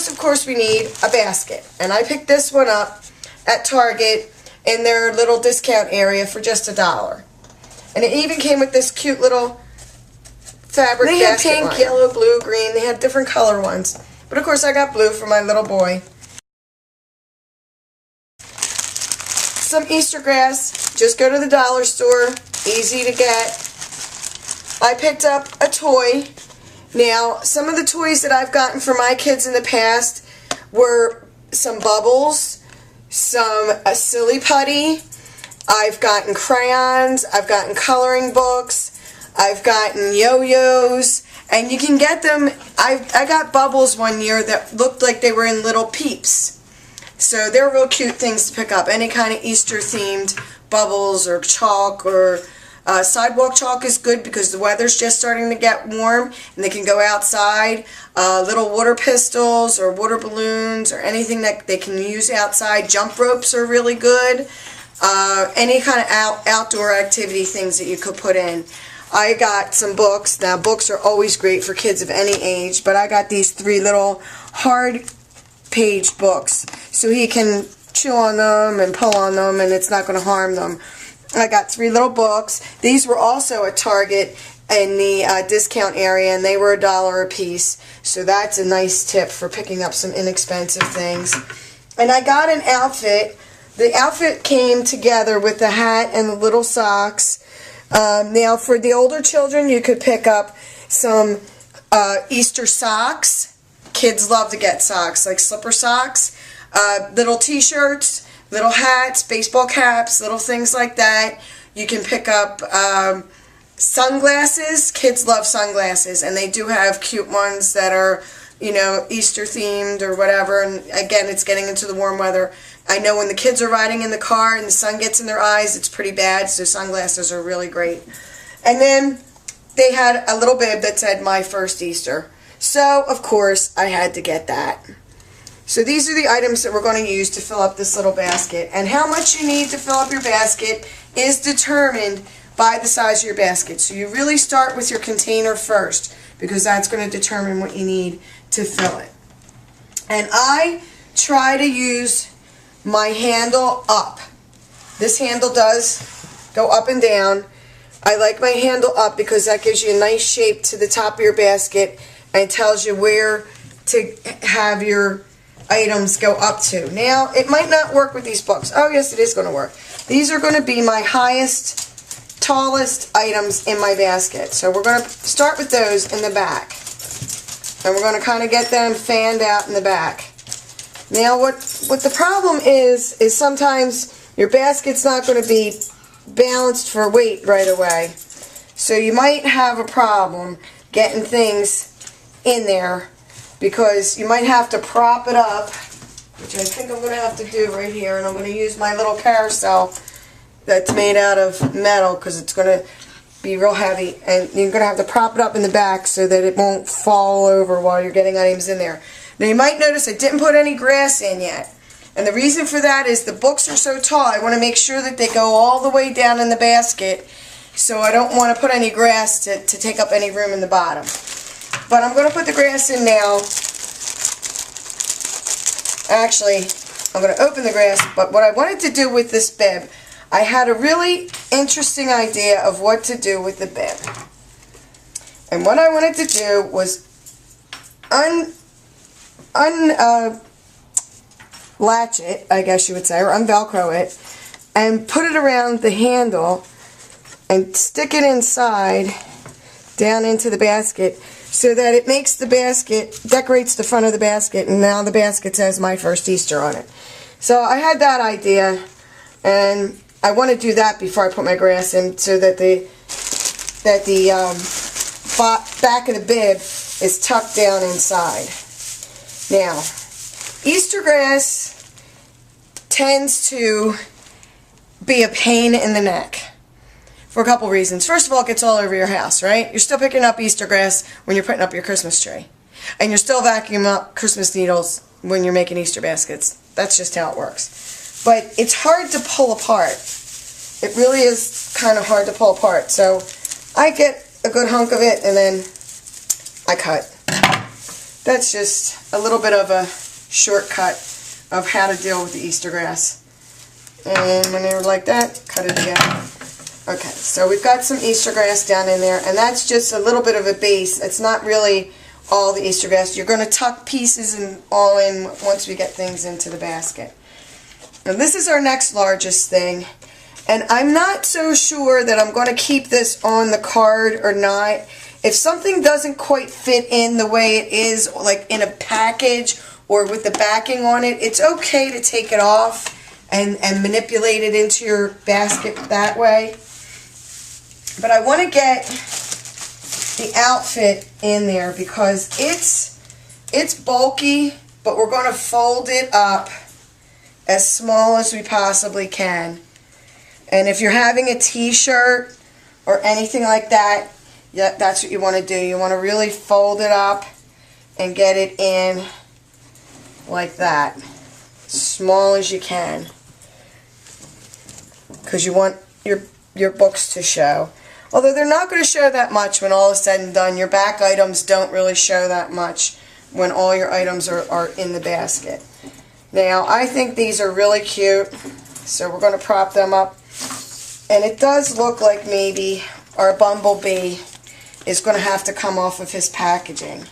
of course, we need a basket. And I picked this one up at Target in their little discount area for just $1. And it even came with this cute little fabric basket. They had pink, yellow, blue, green. They had different color ones. But of course I got blue for my little boy. Some Easter grass. Just go to the dollar store. Easy to get. I picked up a toy. Now, some of the toys that I've gotten for my kids in the past were some bubbles, a silly putty. I've gotten crayons. I've gotten coloring books. I've gotten yo-yos. And you can get them. I got bubbles one year that looked like they were in little peeps. So they're real cute things to pick up. Any kind of Easter themed bubbles or chalk or sidewalk chalk is good because the weather's just starting to get warm and they can go outside. Little water pistols or water balloons or anything that they can use outside. Jump ropes are really good. Any kind of outdoor activity things that you could put in. I got some books. Now, books are always great for kids of any age, but I got these 3 little hard-page books, so he can chew on them and pull on them, and it's not going to harm them. I got 3 little books. These were also at Target in the discount area, and they were $1 a piece, so that's a nice tip for picking up some inexpensive things. And I got an outfit. The outfit came together with the hat and the little socks. Now, for the older children, you could pick up some Easter socks. Kids love to get socks, like slipper socks, little t-shirts, little hats, baseball caps, little things like that. You can pick up sunglasses. Kids love sunglasses, and they do have cute ones that are, you know, Easter themed or whatever. And again, it's getting into the warm weather. I know when the kids are riding in the car and the sun gets in their eyes, it's pretty bad, so sunglasses are really great. And then they had a little bib that said, "My First Easter." So, of course, I had to get that. So these are the items that we're going to use to fill up this little basket. And how much you need to fill up your basket is determined by the size of your basket. So you really start with your container first, because that's going to determine what you need to fill it. And I try to use my handle up. This handle does go up and down. I like my handle up because that gives you a nice shape to the top of your basket and tells you where to have your items go up to. Now, it might not work with these books. Oh, yes, it is going to work. These are going to be my highest, tallest items in my basket. So we're going to start with those in the back. And we're going to kind of get them fanned out in the back. Now, what the problem is sometimes your basket's not going to be balanced for weight right away. So you might have a problem getting things in there because you might have to prop it up, which I think I'm going to have to do right here. And I'm going to use my little carousel that's made out of metal because it's going to be real heavy. And you're going to have to prop it up in the back so that it won't fall over while you're getting items in there. Now you might notice I didn't put any grass in yet. And the reason for that is the books are so tall. I want to make sure that they go all the way down in the basket. So I don't want to put any grass to take up any room in the bottom. But I'm going to put the grass in now. Actually, I'm going to open the grass. But what I wanted to do with this bib, I had a really interesting idea of what to do with the bib. And what I wanted to do was latch it, I guess you would say, or unvelcro it, and put it around the handle and stick it inside down into the basket so that it makes the basket, decorates the front of the basket, and now the basket says My First Easter on it. So I had that idea, and I want to do that before I put my grass in so that the back of the bib is tucked down inside. Now, Easter grass tends to be a pain in the neck for a couple reasons. First of all, it gets all over your house, right? You're still picking up Easter grass when you're putting up your Christmas tree. And you're still vacuuming up Christmas needles when you're making Easter baskets. That's just how it works. But it's hard to pull apart. It really is kind of hard to pull apart. So I get a good hunk of it and then I cut. That's just a little bit of a shortcut of how to deal with the Easter grass. And when they're like that, cut it again. Okay, so we've got some Easter grass down in there, and that's just a little bit of a base. It's not really all the Easter grass. You're going to tuck pieces and all in once we get things into the basket. And this is our next largest thing. And I'm not so sure that I'm going to keep this on the card or not. If something doesn't quite fit in the way it is, like in a package or with the backing on it, it's okay to take it off and manipulate it into your basket that way. But I want to get the outfit in there because it's bulky, but we're going to fold it up as small as we possibly can. And if you're having a t-shirt or anything like that, yeah, that's what you want to do. You want to really fold it up and get it in like that, small as you can, because you want your books to show. Although they're not going to show that much when all is said and done. Your back items don't really show that much when all your items are in the basket. Now, I think these are really cute, so we're going to prop them up. And it does look like maybe our bumblebee is going to have to come off of his packaging.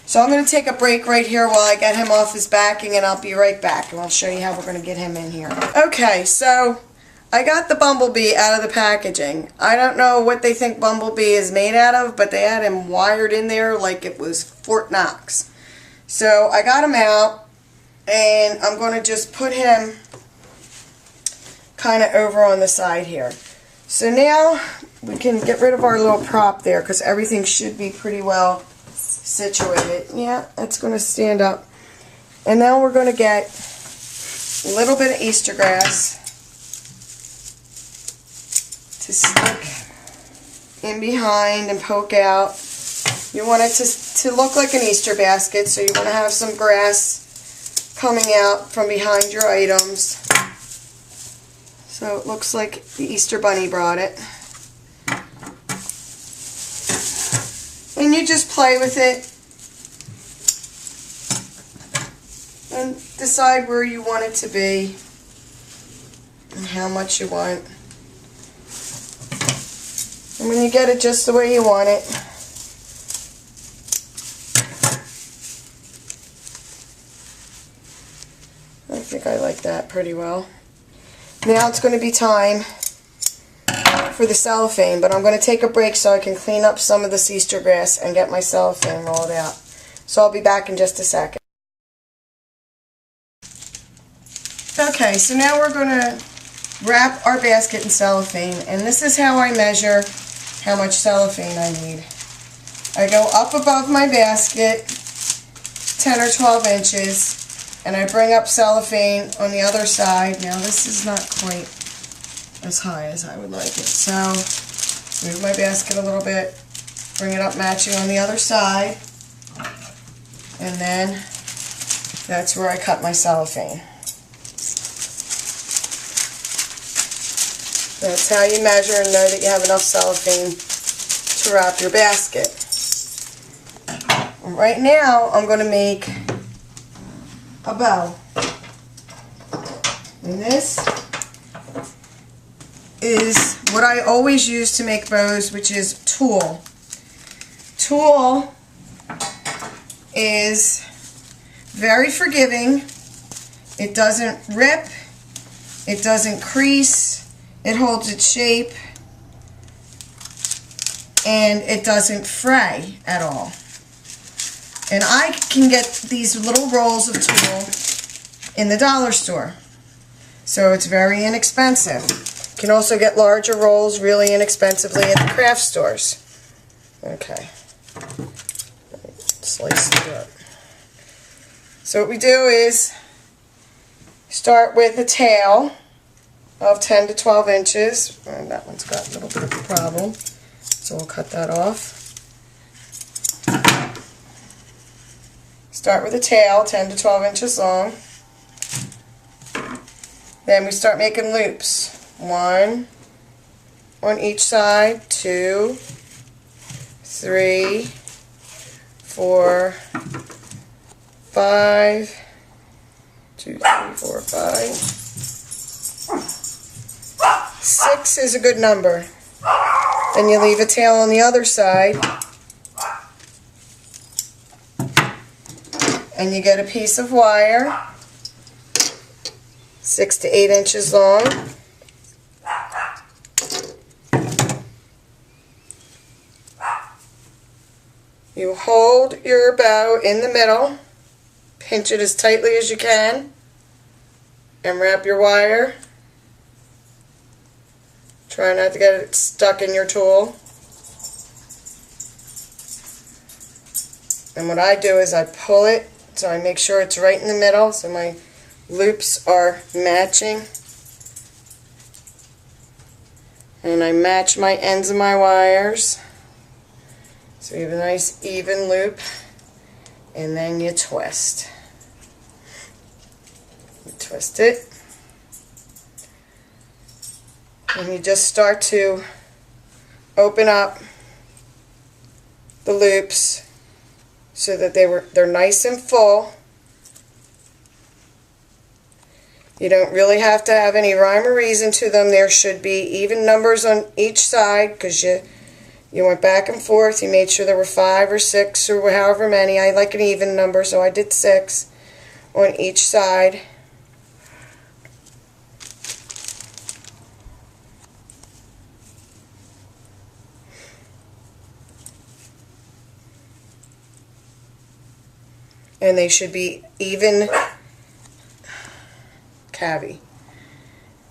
So I'm going to take a break right here while I get him off his backing, and I'll be right back, and I'll show you how we're going to get him in here. Okay, so I got the bumblebee out of the packaging. I don't know what they think bumblebee is made out of, but they had him wired in there like it was Fort Knox. So I got him out, and I'm going to just put him kind of over on the side here. So now we can get rid of our little prop there because everything should be pretty well situated. Yeah, it's going to stand up. And now we're going to get a little bit of Easter grass to stick in behind and poke out. You want it to look like an Easter basket, so you want to have some grass coming out from behind your items. So it looks like the Easter Bunny brought it. And you just play with it and decide where you want it to be and how much you want. And when you get it just the way you want it, I think I like that pretty well. Now it's going to be time for the cellophane, but I'm going to take a break so I can clean up some of this Easter grass and get my cellophane rolled out. So I'll be back in just a second. Okay, so now we're going to wrap our basket in cellophane, and this is how I measure how much cellophane I need. I go up above my basket 10 or 12 inches, and I bring up cellophane on the other side. Now this is not quite as high as I would like it, so move my basket a little bit, bring it up matching on the other side, and then that's where I cut my cellophane. That's how you measure and know that you have enough cellophane to wrap your basket. And right now I'm going to make a bow. And this is what I always use to make bows, which is tulle. Tulle is very forgiving. It doesn't rip. It doesn't crease. It holds its shape. And it doesn't fray at all. And I can get these little rolls of tulle in the dollar store. So it's very inexpensive. You can also get larger rolls really inexpensively at the craft stores. Okay. Slice it up. So what we do is start with a tail of 10 to 12 inches. And that one's got a little bit of a problem. So we'll cut that off. Start with a tail, 10 to 12 inches long. Then we start making loops. 1 on each side, 2, 3, 4, 5, 2, 3, 4, 5. 6 is a good number. Then you leave a tail on the other side. And you get a piece of wire, 6 to 8 inches long. You hold your bow in the middle, pinch it as tightly as you can, and wrap your wire. Try not to get it stuck in your tool. And what I do is I pull it so I make sure it's right in the middle so my loops are matching. And I match my ends of my wires. So you have a nice even loop, and then you twist. You twist it, and you just start to open up the loops so that they're nice and full. You don't really have to have any rhyme or reason to them. There should be even numbers on each side because you went back and forth. You made sure there were 5 or 6 or however many. I like an even number, so I did 6 on each side. And they should be even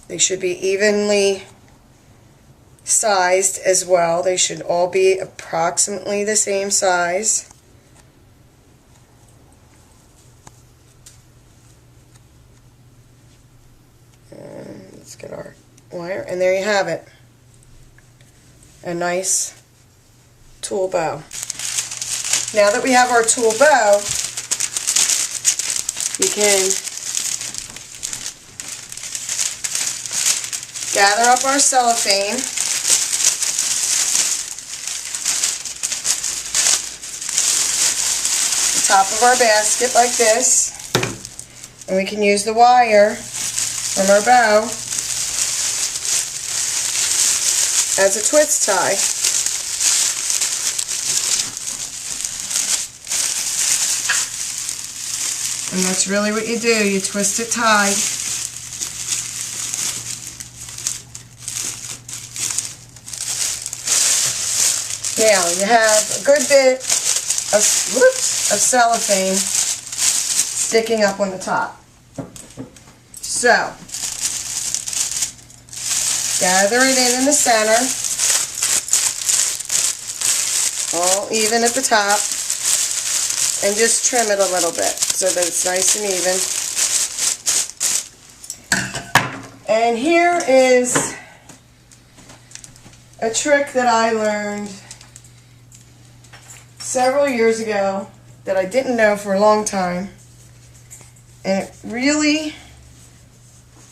They should be evenly sized as well. They should all be approximately the same size. And let's get our wire, and there you have it. A nice tool bow. Now that we have our tool bow, we can gather up our cellophane. Top of our basket like this, and we can use the wire from our bow as a twist tie. And that's really what you do. You twist it tight. Now you have a good bit of cellophane sticking up on the top. So gather it in the center, all even at the top, and just trim it a little bit so that it's nice and even. And here is a trick that I learned several years ago that I didn't know for a long time, and it really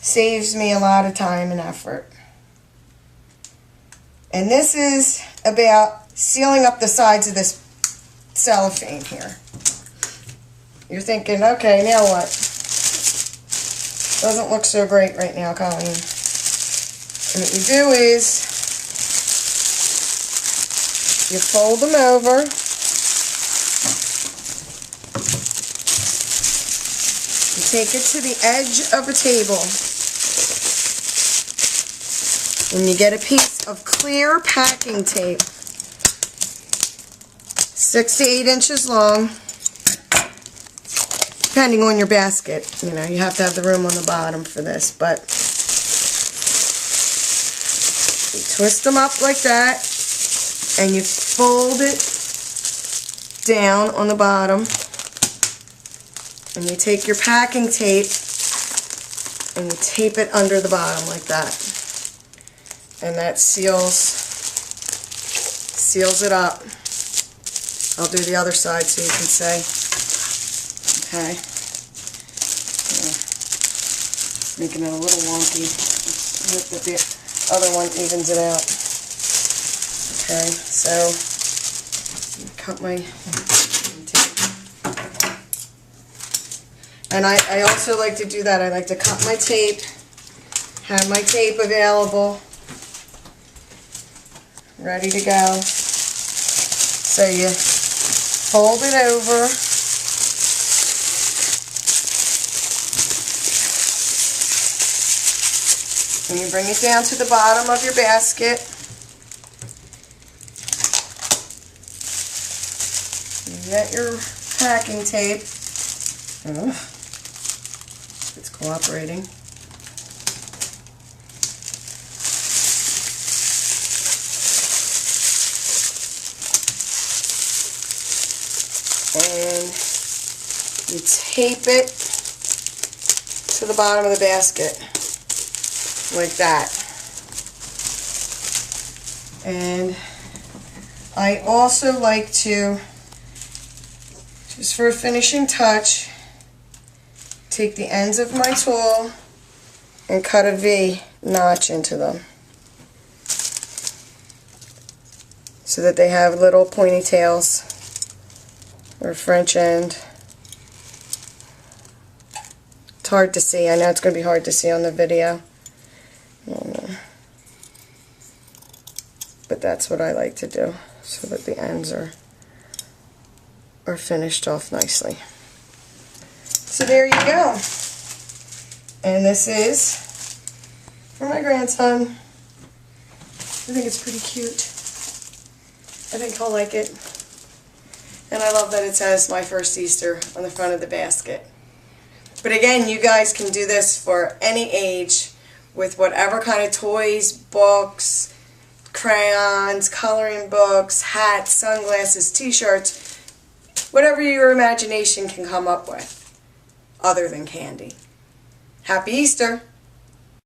saves me a lot of time and effort. And this is about sealing up the sides of this cellophane here. You're thinking, okay, now what? Doesn't look so great right now, Colleen. And what you do is you fold them over. You take it to the edge of a table. And you get a piece of clear packing tape, 6 to 8 inches long, depending on your basket. You know, you have to have the room on the bottom for this, but you twist them up like that, and you fold it down on the bottom, and you take your packing tape and you tape it under the bottom like that, and that seals it up. I'll do the other side so you can see. Okay. Yeah. Making it a little wonky. Let's hope that the other one evens it out. Okay, so cut my And I also like to do that. I like to cut my tape, have my tape available, ready to go. So you fold it over. And you bring it down to the bottom of your basket. You get your packing tape. Oh, it's cooperating. And you tape it to the bottom of the basket. Like that. And I also like to, just for a finishing touch, take the ends of my tool and cut a V notch into them so that they have little pointy tails or French end. It's hard to see. I know it's going to be hard to see on the video. But that's what I like to do, so that the ends are finished off nicely. So there you go. And this is for my grandson. I think it's pretty cute. I think he'll like it. And I love that it says "My First Easter" on the front of the basket. But again, you guys can do this for any age with whatever kind of toys, books, crayons, coloring books, hats, sunglasses, t-shirts, whatever your imagination can come up with other than candy. Happy Easter!